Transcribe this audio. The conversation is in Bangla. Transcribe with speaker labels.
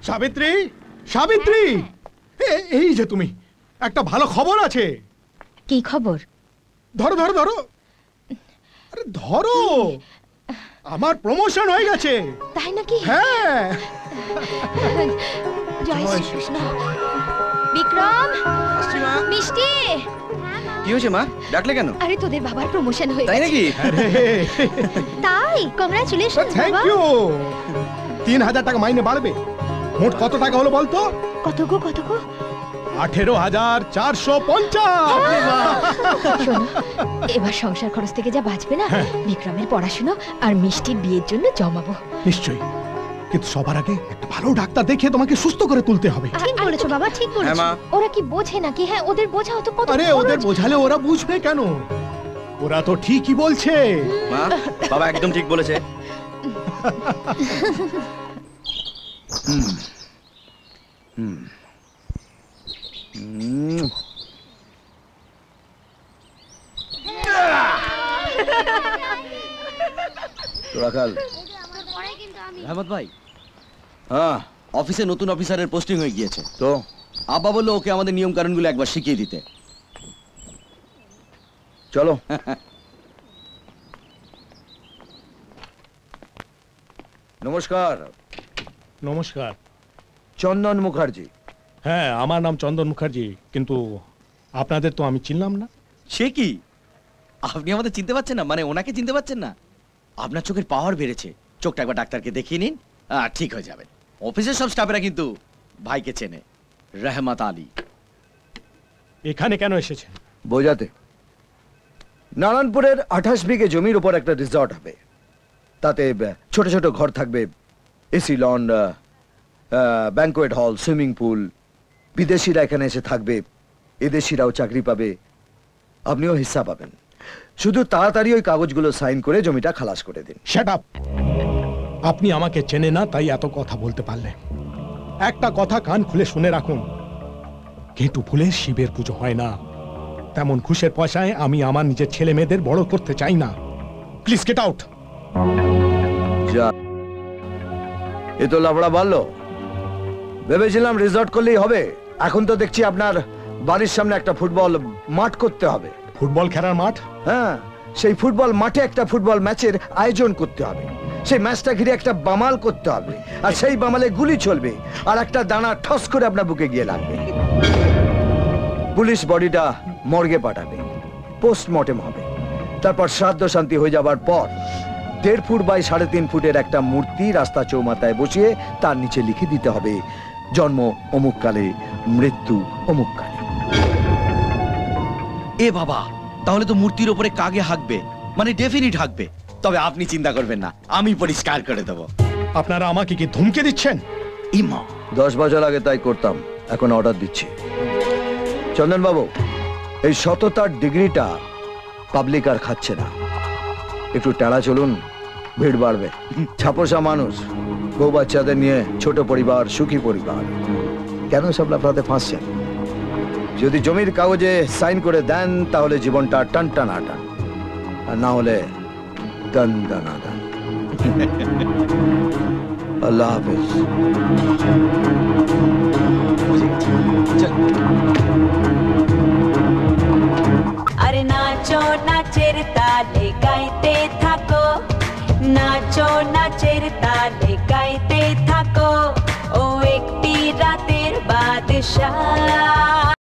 Speaker 1: সাবিত্রী, সাবিত্রী, এই যে তুমি, একটা ভালো খবর আছে।
Speaker 2: কি খবর?
Speaker 1: ধরো ধরো ধরো, আরে ধরো, আমার প্রমোশন হয়ে গেছে।
Speaker 2: তাই নাকি?
Speaker 1: হ্যাঁ।
Speaker 2: জয় শ্রীকৃষ্ণ। বিক্রম, মিষ্টি।
Speaker 3: কি হয়েছে মা, ডাকলে কেন?
Speaker 2: আরে তোদের বাবার প্রমোশন হয়ে
Speaker 3: তাই
Speaker 2: গেছে।
Speaker 3: নাকি?
Speaker 2: তাই, কংগ্রাচুলেশন বাবা।
Speaker 1: Thank you. 3000 টাকা মাইনে বাড়বে। মোট কত টাকা হলো বলতো?
Speaker 2: কত গো, কত গো?
Speaker 1: 18,450।
Speaker 2: শোনো, এবার সংসার খরচ থেকে যা বাঁচবে না, বিক্রমের পড়াশোনা আর মিষ্টির বিয়ের জন্য জমাবো।
Speaker 1: নিশ্চয়ই, কিন্তু সবার আগে একটা ভালো ডাক্তার দেখিয়ে তোমাকে সুস্থ করে তুলতে হবে।
Speaker 2: ঠিক বলেছো বাবা, ঠিক বলেছো। ওরা কি বোঝে নাকি? হ্যাঁ, ওদের বোঝাও তো কত।
Speaker 1: আরে ওদের বোঝালে ওরা বুঝবে কেন? ওরা তো ঠিকই বলছে।
Speaker 3: মা, বাবা একদম ঠিক বলেছে। রাখাল রহমত ভাই, হ্যাঁ, অফিসে নতুন অফিসারের পোস্টিং হয়ে গিয়েছে। তো আব্বা বললো ওকে আমাদের নিয়ম কানুনগুলো একবার শিখিয়ে দিতে। চলো। নমস্কার।
Speaker 1: নমস্কার।
Speaker 3: চন্দন মুখার্জি।
Speaker 1: হ্যাঁ, আমার নাম চন্দন মুখার্জি, কিন্তু আপনাদের তো আমি চিনলাম না।
Speaker 3: সে কি, আপনি আমাদের চিনতে পারছেন না? মানে ওনাকে চিনতে পারছেন না? আপনার চোখের পাওয়ার বেড়েছে, চোখটা একবার ডাক্তারকে দেখিয়ে নিন, ঠিক হয়ে যাবে। অফিসের সব স্টাফেরা কিন্তু ভাইকে চেনে। রহমত আলী।
Speaker 1: এখানে কেন এসেছেন?
Speaker 4: বোঝাতে নারায়ণপুরের 28 বিঘে জমির উপর একটা রিসর্ট হবে। তাতে ছোট ছোট ঘর থাকবে, AC lawn, banquet hall, swimming pool. বিদেশিরা এখানে এসে থাকবে, এদেশিরাও চাকরি পাবে, আপনিও হিস্সা পাবেন। শুধু তাড়াতাড়ি ওই কাগজগুলো সাইন করে জমিটা খালাস করে দিন।
Speaker 1: Shut up. আপনি আমাকে চেনে না তাই এত কথা বলতে পারলেন। একটা কথা কান খুলে শুনে রাখুন, কিন্তু ফুলে শিবের পুজো হয় না। তেমন ঘুষের পয়সায় আমি আমার নিজের ছেলে মেয়েদের বড় করতে চাই না। Please get out.
Speaker 4: যা, এ তো লাফড়া বাড়লো। ভেবেছিলাম রিসর্ট করলেই হবে, এখন তো দেখছি আপনার বাড়ির সামনে একটা ফুটবল মাঠ করতে হবে।
Speaker 1: ফুটবল খেলার মাঠ?
Speaker 4: হ্যাঁ, সেই ফুটবল মাঠে একটা ফুটবল ম্যাচের আয়োজন করতে হবে। সেই ম্যাচটা ঘিরে একটা বামাল করতে হবে, আর সেই বামালে গুলি চলবে, আর একটা দানা ঠস করে আপনার বুকে গিয়ে লাগবে। পুলিশ বডিটা মর্গে পাঠাবে, পোস্টমর্টেম হবে, তারপর শ্রাদ্ধ শান্তি হয়ে যাবার পর 1.5 ফুট বাই 3.5 ফুটের একটা মূর্তি রাস্তা চৌমাথায় বসিয়ে তার নিচে লিখে দিতে হবে, জন্ম অমুক কালে, মৃত্যু অমুক কালে।
Speaker 3: এ বাবা, তাহলে তো মূর্তির উপরে কাগে হাঁকবে, মানে ডেফিনিট হাঁকবে। তবে আপনি চিন্তা করবেন না, আমি পরিষ্কার করে দেব।
Speaker 1: আপনারা আমাকে কি ধমকে দিচ্ছেন?
Speaker 3: ইমা,
Speaker 4: 10 বছর আগে তাই করতাম, এখন অর্ডার দিচ্ছি। চন্দন বাবু, এই সততার ডিগ্রিটা পাবলিক আর খাচ্ছে না। একটু টেড়া চলুন, ভিড় বাড়বে। ছাপোষা মানুষ, বউ বাচ্চাদের নিয়ে ছোট পরিবার, সুখী পরিবার, কেন সব লাফাতে ফাঁসছেন? যদি জমির কাগজে সাইন করে দেন তাহলে জীবনটা টান টানা টান, আর না হলে দান দানা দান। আল্লাহ হাফেজ।
Speaker 5: अरे नाचो नाचेर ताले गाइते थाको, नाचो नाचेर ताले गाइते थाको, ओ एकटी रातेर बादशाह।